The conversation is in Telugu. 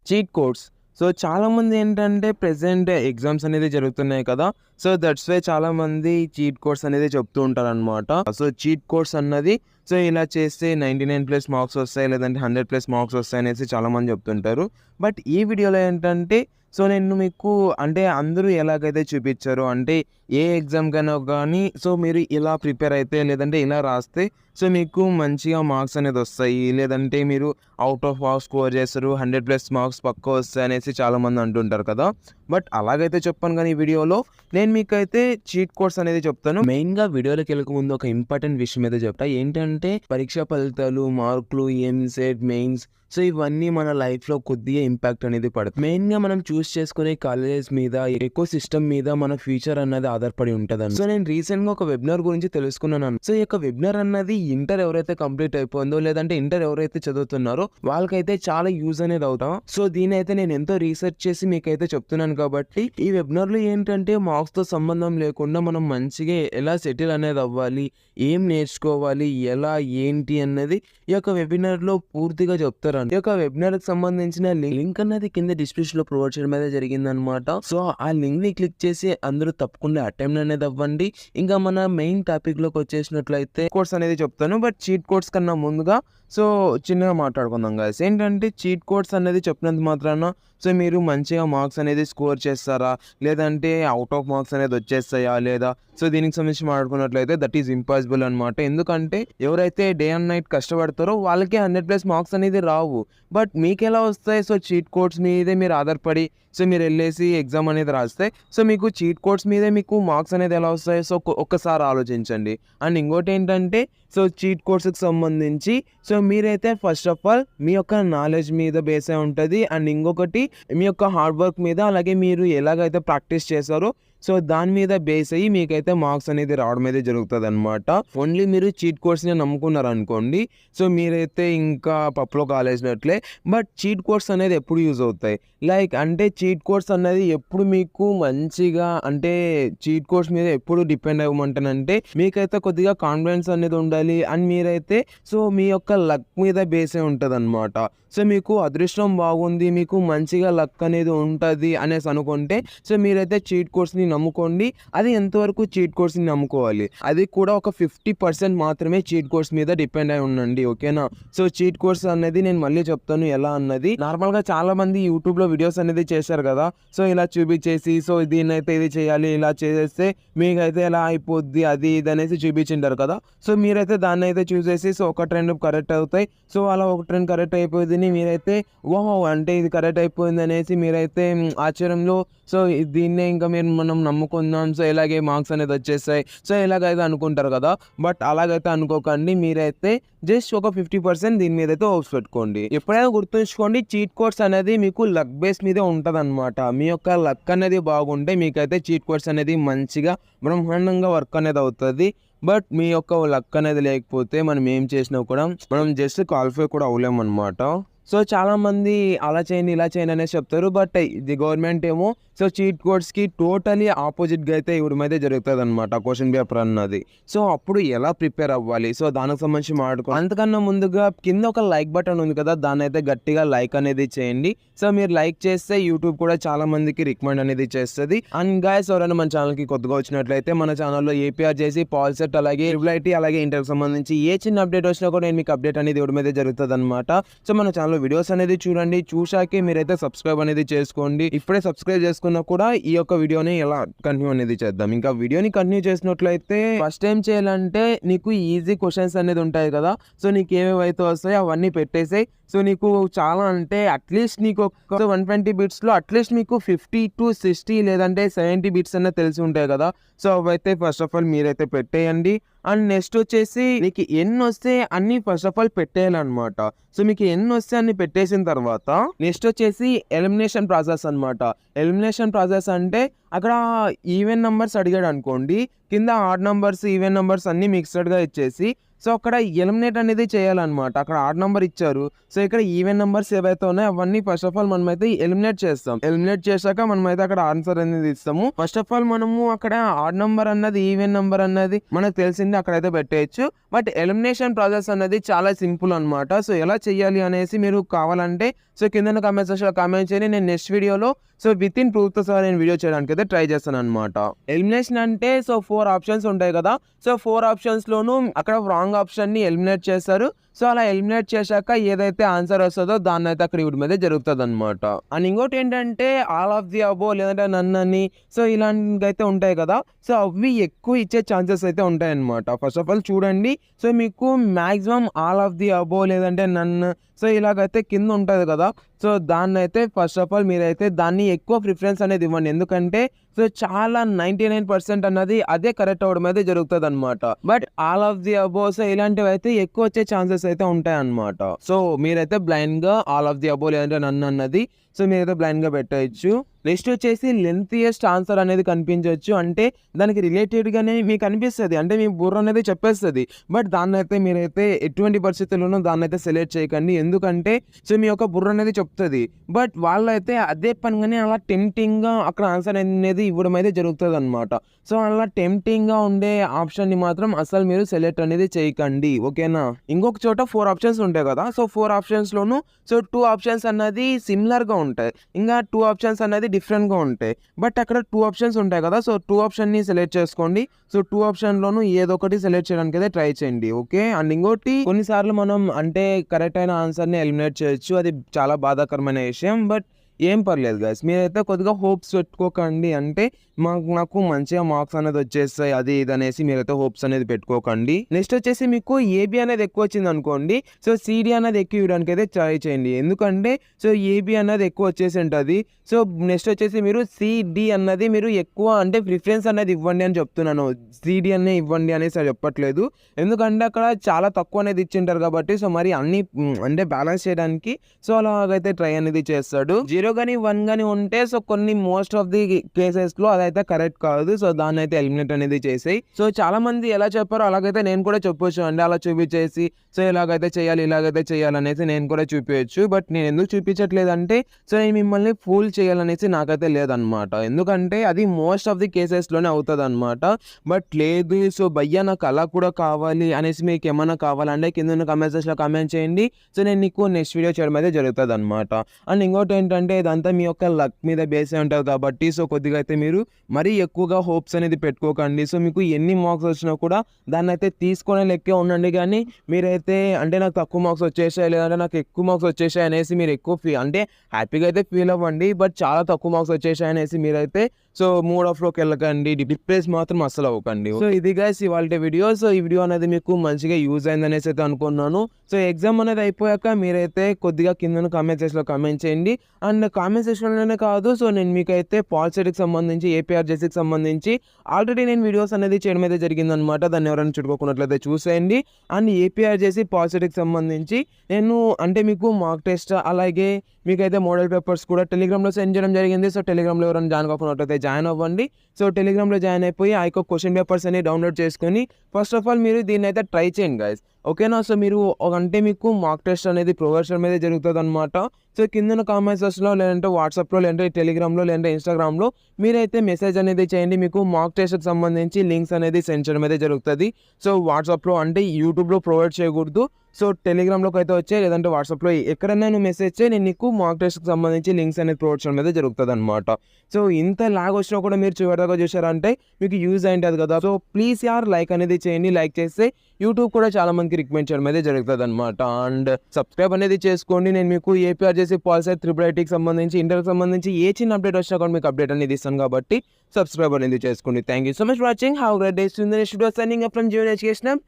Cheat codes. సో, చాలామంది ఏంటంటే ప్రెజెంట్ ఎగ్జామ్స్ అనేది జరుగుతున్నాయి కదా! సో, దట్స్ వై చాలామంది చీట్ కోడ్స్ అనేది చెప్తూ ఉంటారనమాట. సో, చీట్ కోడ్స్ అన్నది సో, ఇలా చేస్తే 99+ మార్క్స్ వస్తాయి. లేదంటే 100+ మార్క్స్ వస్తాయనేసి చాలామంది చెప్తుంటారు. బట్ ఈ వీడియోలో ఏంటంటే సో, నేను మీకు అంటే అందరూ ఎలాగైతే చూపిచ్చారో అంటే ఏ ఎగ్జామ్‌కైనా గానీ సో, మీరు ఇలా ప్రిపేర్ అయితే లేదంటే ఇలా రాస్తే సో, మీకు మంచిగా మార్క్స్ అనేది వస్తాయి. లేదంటే మీరు ఔట్ ఆఫ్ మార్క్స్ స్కోర్ చేస్తారు. 100+ మార్క్స్ పక్కా వస్తాయనేసి చాలామంది అంటుంటారు కదా! బట్ అలాగైతే చెప్పను గానీ ఈ వీడియోలో నేను మీకైతే చీట్ కోడ్స్ అనేది చెప్తాను. మెయిన్‌గా వీడియోలోకెళ్ళక ముందు ఒక ఇంపార్టెంట్ విషయం అయితే చెప్తా. ఏంటంటే పరీక్ష ఫలితాలు, మార్కులు, ఎంసెట్, మెయిన్స్ సో, ఇవన్నీ మన లైఫ్‌లో కొద్దిగా ఇంపాక్ట్ అనేది పడుతుంది. మెయిన్‌గా మనం చూస్ చేసుకునే కాలేజెస్ మీద, ఎకో సిస్టమ్ మీద మన ఫ్యూచర్ అన్నది ఆధారపడి ఉంటదండి. సో, నేను రీసెంట్‌గా ఒక వెబినార్ గురించి తెలుసుకున్నాను. సో, ఈ యొక్క వెబినార్ అన్నది ఇంటర్ ఎవరైతే కంప్లీట్ అయిపోయిందో లేదంటే ఇంటర్ ఎవరైతే చదువుతున్నారో వాళ్ళకైతే చాలా యూజ్ అనేది అవుతాం. సో, దీనైతే నేను ఎంతో రీసెర్చ్ చేసి మీకైతే చెప్తున్నాను కాబట్టి ఈ వెబినార్‌లో ఏంటంటే మార్క్స్‌తో సంబంధం లేకుండా మనం మంచిగా ఎలా సెటిల్ అనేది అవ్వాలి, ఏం నేర్చుకోవాలి, ఎలా ఏంటి అన్నది ఈ యొక్క వెబినార్‌లో పూర్తిగా చెప్తారు. ఈ యొక్క వెబినార్‌కి సంబంధించిన లింక్ అన్నది కింద డిస్క్రిప్షన్‌లో ప్రొవైడ్ చేయడం అయితే జరిగిందనమాట. సో, ఆ లింక్‌ని క్లిక్ చేసి అందరూ తప్పకుండా అటెంప్ట్ అనేది అవ్వండి. ఇంకా మన మెయిన్ టాపిక్‌లోకి వచ్చేసినట్లయితే కోడ్స్ అనేది చెప్తాను. బట్ చీట్ కోడ్స్ కన్నా ముందుగా సో, చిన్నగా మాట్లాడుకుందాం గైస్. ఏంటంటే చీట్ కోడ్స్ అనేది చెప్పినంత మాత్రాన సో, మీరు మంచిగా మార్క్స్ అనేది స్కోర్ చేస్తారా? లేదంటే ఔట్ ఆఫ్ మార్క్స్ అనేది వచ్చేస్తాయా? లేదా? సో, దీనికి సంబంధించి మాట్లాడుకున్నట్లయితే దట్ ఈస్ ఇంపాసిబుల్ అనమాట. ఎందుకంటే ఎవరైతే డే అండ్ నైట్ కష్టపడతారో వాళ్ళకే 100+ మార్క్స్ అనేది రావు. బట్ మీకెలా వస్తాయి? సో, చీట్ కోడ్స్ మీదే మీరు ఆధారపడి సో, మీరెళ్ళేసి ఎగ్జామ్ అనేది రాస్తే సో, మీకు చీట్ కోడ్స్ మీదే మీకు మార్క్స్ అనేది ఎలా వస్తాయి? సో, ఒక్కసారి ఆలోచించండి. అండ్ ఇంకోటేంటంటే సో, చీట్ కోడ్స్‌కి సంబంధించి సో, మీరైతే ఫస్ట్ ఆఫ్ ఆల్ మీ యొక్క నాలెడ్జ్ మీద బేస్ అయి ఉంటది. అండ్ ఇంకొకటి మీ యొక్క హార్డ్ వర్క్ మీద అలాగే మీరు ఎలాగైతే ప్రాక్టీస్ చేశారో సో, దాని మీద బేస్ అయ్యి మీకైతే మార్క్స్ అనేది రావడం అయితే జరుగుతదనమాట. ఓన్లీ మీరు చీట్ కోడ్స్‌ని నమ్ముకున్నారనుకోండి సో, మీరైతే ఇంకా పప్పులో కాలేసినట్లే. బట్ చీట్ కోడ్స్ అనేది ఎప్పుడు యూజ్ అవుతాయి? లైక్ అంటే చీట్ కోడ్స్ అనేది ఎప్పుడు మీకు మంచిగా అంటే చీట్ కోడ్స్ మీద ఎప్పుడు డిపెండ్ అవ్వమంటానంటే మీకైతే కొద్దిగా కాన్ఫిడెన్స్ అనేది ఉండాలి. అండ్ మీరైతే సో, మీ యొక్క లక్ మీద బేస్ అయి ఉంటదనమాట. సో, మీకు అదృష్టం బాగుంది, మీకు మంచిగా లక్ అనేది ఉంటది అనేసి అనుకుంటే సో, మీరైతే చీట్ కోడ్స్‌ని నమ్ముకోండి. అది ఎంతవరకు చీట్ కోడ్స్‌ని నమ్ముకోవాలి? అది కూడా ఒక 50% మాత్రమే చీట్ కోడ్స్ మీద డిపెండ్ అయి ఉండండి. ఓకేనా? సో, చీట్ కోడ్స్ అనేది నేను మళ్ళీ చెప్తాను ఎలా అన్నది. నార్మల్‌గా చాలామంది యూట్యూబ్‌లో వీడియోస్ అనేది చేశారు కదా! సో, ఇలా చూపించేసి సో, దీన్నైతే ఇది చేయాలి, ఇలా చేసేస్తే మీకైతే ఎలా అయిపోద్ది అది ఇది అనేసి చూపించింటారు కదా! సో, మీరైతే దాన్నైతే చూసేసి సో, ఒక ట్రెండ్ కరెక్ట్ అవుతాయి. సో, అలా ఒక ట్రెండ్ కరెక్ట్ అయిపోద్దని మీరైతే వావ్! అంటే ఇది కరెక్ట్ అయిపోయిందనేసి మీరైతే ఆశ్చర్యంలో సో, దీన్నే ఇంకా మనం నమ్ముకుందాం. సో, ఇలాగే మార్క్స్ అనేది వచ్చేస్తాయి. సో, ఇలాగైతే అనుకుంటారు కదా! బట్ అలాగైతే అనుకోకండి. మీరైతే జస్ట్ ఒక 50% దీని మీదైతే హోప్స్ పెట్టుకోండి. ఎప్పుడైనా గుర్తుంచుకోండి చీట్ కోడ్స్ అనేది మీకు లక్ బేస్ మీదే ఉంటదనమాట. మీ యొక్క లక్ అనేది బాగుంటే మీకైతే చీట్ కోడ్స్ అనేది మంచిగా బ్రహ్మాండంగా వర్క్ అనేది అవుతది. బట్ మీ యొక్క లక్ అనేది లేకపోతే మనం ఏం చేసినా కూడా మనం జస్ట్ క్వాలిఫై కూడా అవ్వలేమనమాట. సో, చాలామంది అలా చేయండి, ఇలా చేయండి అనేసి చెప్తారు. బట్ ఇది గవర్నమెంట్ ఏమో సో, చీట్ కోడ్స్‌కి టోటలీ ఆపోజిట్‌గా అయితే ఇవ్వడం అయితే జరుగుతదనమాట క్వెషన్ పేపర్ అన్నది. సో, అప్పుడు ఎలా ప్రిపేర్ అవ్వాలి? సో, దానికి సంబంధించి అంతకన్నా ముందుగా కింద ఒక లైక్ బటన్ ఉంది కదా! దాన్నైతే గట్టిగా లైక్ అనేది చేయండి. సో, మీరు లైక్ చేస్తే యూట్యూబ్ కూడా చాలా మందికి రికమెండ్ అనేది చేస్తది. అండ్ గైస్ ఎవరైనా మన ఛానల్‌కి కొత్తగా వచ్చినట్లయితే మన ఛానల్‌లో ఏపీఆర్ జేసీ, పాల్సెట్ అలాగే ట్రిపుల్ ఐటీ అలాగే ఇంటర్‌కి సంబంధించి ఏ చిన్న అప్డేట్ వచ్చినా కూడా నేను మీకు అప్డేట్ అనేది ఇవ్వడం అయితే జరుగుతదనమాట. సో, మన ఛానల్‌లో వీడియోస్ అనేది చూడండి. చూశాకే మీరైతే సబ్స్క్రైబ్ అనేది చేసుకోండి. ఇప్పుడే సబ్స్క్రైబ్ చేసుకున్నా కూడా ఈ యొక్క వీడియోని ఎలా కంటిన్యూ అనేది చేద్దాం. ఇంకా వీడియోని కంటిన్యూ చేసినట్లయితే ఫస్ట్ ఏం చేయాలంటే నీకు ఈజీ క్వశ్చన్స్ అనేది ఉంటాయి కదా! సో, నీకు ఏవేవైతే వస్తాయో అవన్నీ పెట్టేసేయ్. సో, నీకు చాలా అంటే అట్లీస్ట్ నీకు ఒక 120 బిట్స్‌లో అట్లీస్ట్ మీకు 50-60 లేదంటే 70 బిట్స్ అన్నా తెలిసి ఉంటాయి కదా! సో, అవైతే ఫస్ట్ ఆఫ్ ఆల్ మీరైతే పెట్టేయండి. అండ్ నెక్స్ట్ వచ్చేసి నీకు ఎన్నొస్తే అన్నీ ఫస్ట్ ఆఫ్ ఆల్ పెట్టేయాలన్నమాట. సో, మీకు ఎన్నొస్తే అన్ని పెట్టేసిన తర్వాత నెక్స్ట్ వచ్చేసి ఎలిమినేషన్ ప్రాసెస్ అనమాట. ఎలిమినేషన్ ప్రాసెస్ అంటే అక్కడ ఈవెన్ నంబర్స్ అడిగాడు అనుకోండి, కింద ఆడ్ నంబర్స్, ఈవెన్ నంబర్స్ అన్నీ మిక్స్డ్‌గా ఇచ్చేసి సో అక్కడ ఎలిమినేట్ అనేది చేయాలన్నమాట. అక్కడ ఆడ్ నంబర్ ఇచ్చారు. సో ఇక్కడ ఈవెన్ నంబర్స్ ఏవైతే ఉన్నాయో అవన్నీ ఫస్ట్ ఆఫ్ ఆల్ మనమైతే ఎలిమినేట్ చేస్తాం. ఎలిమినేట్ చేశాక మనమైతే అక్కడ ఆన్సర్ అనేది ఇస్తాము. ఫస్ట్ ఆఫ్ ఆల్ మనము అక్కడ ఆడ్ నంబర్ అన్నది ఈవెన్ నంబర్ అన్నది మనకు తెలిసింది అక్కడైతే పెట్టేయచ్చు. బట్ ఎలిమినేషన్ ప్రాసెస్ అనేది చాలా సింపుల్ అనమాట. సో ఎలా చేయాలి అనేసి మీరు కావాలంటే సో కింద కామెంట్ సెక్షన్లో కామెంట్ చేయండి. నేను నెక్స్ట్ వీడియోలో సో విత్ ఇన్ ప్రూఫ్తో సహా నేను వీడియో చేయడానికి అయితే ట్రై చేస్తాను అనమాట. ఎలిమినేషన్ అంటే సో 4 ఆప్షన్స్ ఉంటాయి కదా. సో 4 ఆప్షన్స్లోనూ అక్కడ రాంగ్ ఆప్షన్ని ఎలిమినేట్ చేస్తారు. సో అలా ఎలిమినేట్ చేశాక ఏదైతే ఆన్సర్ వస్తుందో దాన్ని అయితే అక్కడ ఇవ్వడం అయితే జరుగుతుంది అనమాట. అండ్ ఇంకోటి ఏంటంటే ఆల్ ఆఫ్ ది అబో లేదంటే నన్ అని సో ఇలాంటివి అయితే ఉంటాయి కదా. సో అవి ఎక్కువ ఇచ్చే ఛాన్సెస్ అయితే ఉంటాయి అనమాట. ఫస్ట్ ఆఫ్ ఆల్ చూడండి. సో మీకు maximum all of the above లేదంటే నన్ సో ఇలాగైతే కింద ఉంటుంది కదా. సో దాన్ని అయితే ఫస్ట్ ఆఫ్ ఆల్ మీరైతే దాన్ని ఎక్కువ ప్రిఫరెన్స్ అనేది ఇవ్వండి. ఎందుకంటే సో చాలా 99% అన్నది అదే కరెక్ట్ అవ్వడం అయితే జరుగుతుంది అనమాట. But all of the above so ఇలాంటివి అయితే ఎక్కువ వచ్చే ఛాన్సెస్ అయితే ఉంటాయి అనమాట. సో మీరైతే బ్లైండ్ గా ఆల్ ఆఫ్ ది అబో లేదంటే నన్ను అన్నది సో మీరైతే బ్లైండ్ గా పెట్టవచ్చు. నెక్స్ట్ వచ్చేసి లెంతియెస్ట్ ఆన్సర్ అనేది కనిపించవచ్చు. అంటే దానికి రిలేటెడ్ గానే మీకు అనిపిస్తుంది, అంటే మీ బుర్ర అనేది చెప్పేస్తుంది. బట్ దాన్ని అయితే మీరైతే ఎటువంటి పరిస్థితుల్లోనూ దాన్ని అయితే సెలెక్ట్ చేయకండి. ఎందుకంటే సో మీ యొక్క బుర్ర అనేది చెప్తుంది. బట్ వాళ్ళైతే అదే పనిగానే అలా టెంప్టింగ్ గా అక్కడ ఆన్సర్ అనేది ఇవ్వడం అయితే జరుగుతుంది అనమాట. సో అలా టెంప్టింగ్ గా ఉండే ఆప్షన్ ని మాత్రం అసలు మీరు సెలెక్ట్ అనేది చేయకండి. ఓకేనా. ఇంకొక చోట 4 ఆప్షన్స్ ఉంటాయి కదా. సో 4 ఆప్షన్స్ లోను సో 2 ఆప్షన్స్ అన్నది సిమిలర్ గా ఉంటాయి, ఇంకా 2 ఆప్షన్స్ అనేది డిఫరెంట్ గా ఉంటాయి. బట్ అక్కడ 2 ఆప్షన్స్ ఉంటాయి కదా. సో 2 ఆప్షన్ ని సెలెక్ట్ చేసుకోండి. సో 2 ఆప్షన్ లోను ఏదో ఒకటి సెలెక్ట్ చేయడానికి అయితే ట్రై చేయండి. ఓకే. అండ్ ఇంకోటి కొన్నిసార్లు మనం అంటే కరెక్ట్ అయిన ఆన్సర్ ని ఎలిమినేట్ చేయొచ్చు. అది చాలా బాధాకరమైన విషయం. బట్ ఏం పర్లేదు గైస్, మీరైతే కొద్దిగా హోప్స్ పెట్టుకోకండి. అంటే నాకు మంచిగా మార్క్స్ అనేది వచ్చేస్తాయి అది ఇది అనేసి మీరైతే హోప్స్ అనేది పెట్టుకోకండి. నెక్స్ట్ వచ్చేసి మీకు ఏబి అనేది ఎక్కువ వచ్చింది అనుకోండి. సో సిడి అనేది ఎక్కువ ఇవ్వడానికి అయితే ట్రై చేయండి. ఎందుకంటే సో ఏబి అనేది ఎక్కువ వచ్చేసి ఉంటుంది. సో నెక్స్ట్ వచ్చేసి మీరు సిడి అన్నది మీరు ఎక్కువ అంటే ప్రిఫరెన్స్ అనేది ఇవ్వండి అని చెప్తున్నాను. సిడి అనే ఇవ్వండి అనేసి చెప్పట్లేదు. ఎందుకంటే అక్కడ చాలా తక్కువ అనేది ఇచ్చింటారు కాబట్టి సో మరి అన్ని అంటే బ్యాలెన్స్ చేయడానికి సో అలాగైతే ట్రై అనేది చేస్తాడు. 0 కానీ 1 కానీ ఉంటే సో కొన్ని మోస్ట్ ఆఫ్ ది కేసెస్లో అదైతే కరెక్ట్ కాదు. సో దాన్ని అయితే ఎలిమినేట్ అనేది చేసేయి. సో చాలా మంది ఎలా చెప్పారో అలాగైతే నేను కూడా చెప్పొచ్చు అండి. అలా చూపించేసి సో ఇలాగైతే చేయాలి ఇలాగైతే చేయాలనేసి నేను కూడా చూపించచ్చు. బట్ నేను ఎందుకు చూపించట్లేదు అంటే సో నేను మిమ్మల్ని ఫూల్ చేయాలనేసి నాకైతే లేదనమాట. ఎందుకంటే అది మోస్ట్ ఆఫ్ ది కేసెస్లోనే అవుతుంది అనమాట. బట్ లేదు సో భయ్యా నాకు అలా కూడా కావాలి అనేసి మీకు ఏమైనా కావాలంటే కింద కామెంట్ సెక్షన్లో కామెంట్ చేయండి. సో నేను నీకు నెక్స్ట్ వీడియో చేయడం అయితే జరుగుతుంది అనమాట. అండ్ ఇంకోటి ఏంటంటే ఇదంతా మీ యొక్క లక్ మీద బేస్ అయి ఉంటుంది కాబట్టి సో కొద్దిగా అయితే మీరు మరీ ఎక్కువగా హోప్స్ అనేది పెట్టుకోకండి. సో మీకు ఎన్ని మార్క్స్ వచ్చినా కూడా దాన్ని అయితే తీసుకునే లెక్కే ఉండండి. కానీ మీరైతే అంటే నాకు తక్కువ మార్క్స్ వచ్చేసాయి లేదంటే నాకు ఎక్కువ మార్క్స్ వచ్చేసాయి అనేసి మీరు ఎక్కువ అంటే హ్యాపీగా అయితే ఫీల్ అవ్వండి. బట్ చాలా తక్కువ మార్క్స్ వచ్చేసాయి అనేసి మీరైతే సో మూడ్ ఆఫ్లోకి వెళ్ళకండి. డిప్రెస్ మాత్రం అస్సలు అవ్వకండి. సో ఇది గైస్ ఇవాళ వీడియో. సో ఈ వీడియో అనేది మీకు మంచిగా యూజ్ అయింది అనేసి అయితే అనుకున్నాను. సో ఎగ్జామ్ అనేది అయిపోయాక మీరైతే కొద్దిగా కింద కామెంట్ సెక్షన్లో కామెంట్ చేయండి. అండ్ కామెంట్ సెక్షన్లోనే కాదు సో నేను మీకైతే పాలిసెట్కి సంబంధించి ఏపీఆర్జేసీకి సంబంధించి ఆల్రెడీ నేను వీడియోస్ అనేది చేయడం అయితే జరిగిందనమాట. దాన్ని ఎవరైనా చుట్టుకోకున్నట్లయితే చూసేయండి. అండ్ ఏపీఆర్జేసీ పాలిసెట్కి సంబంధించి నేను అంటే మీకు మార్క్ టెస్ట్ అలాగే మీకైతే మోడల్ పేపర్స్ కూడా టెలిగ్రామ్లో సెండ్ చేయడం జరిగింది. సో టెలిగ్రామ్లో ఎవరైనా జాయిన్ కాకున్నట్లయితే జాయిన్ అవ్వండి. సో టెలిగ్రామ్లో జాయిన్ అయిపోయి ఆ యొక్క క్వశ్చన్ పేపర్స్ అన్ని డౌన్లోడ్ చేసుకొని ఫస్ట్ ఆఫ్ ఆల్ మీరు దీన్ని అయితే ట్రై చేయండి గైస్. ఓకేనా. సో మీరు అంటే మీకు మార్క్ టెస్ట్ అనేది ప్రొవైడ్ మీద జరుగుతుంది అనమాట. సో కింద కామెంట్ సెక్షన్లో లేదంటే వాట్సాప్లో లేదంటే టెలిగ్రామ్లో లేదంటే ఇన్స్టాగ్రామ్లో మీరైతే మెసేజ్ అనేది చేయండి. మీకు మార్క్ టెస్ట్కి సంబంధించి లింక్స్ అనేది సెండ్ చేయడం అయితే జరుగుతుంది. సో వాట్సాప్లో అంటే యూట్యూబ్లో ప్రొవైడ్ చేయకూడదు. సో టెలిగ్రామ్లోకి అయితే వచ్చాయి లేదంటే వాట్సాప్లో ఎక్కడైనా నువ్వు మెసేజ్ చేయి, నేను నీకు మార్క్ టెస్ట్కి సంబంధించి లింక్స్ అనేది ప్రొవైడ్ చేయడం అయితే జరుగుతుంది అనమాట. సో ఇంత లాగ్ వచ్చినా కూడా మీరు చివరిదాకా చూసారంటే మీకు యూజ్ అయింటుంది కదా. సో ప్లీజ్ లైక్ అనేది చేయండి. లైక్ చేస్తే యూట్యూబ్ కూడా చాలా మందికి రికమెండ్ చేయడం అయితే జరుగుతుంది అనమాట. అండ్ సబ్స్క్రైబ్ అనేది చేసుకోండి. నేను మీకు ఏపీఆర్జేసీ పాలిసెట్ IIITకి సంబంధించి ఇంటర్కి సంబంధించి ఏ చిన్న అప్డేట్ వచ్చినా కూడా మీకు అప్డేట్ అనేది ఇస్తాను కాబట్టి సబ్స్క్రైబ్ అనేది చేసుకోండి. Thank you so much for watching. Have great day. Signing up from Jeevan education.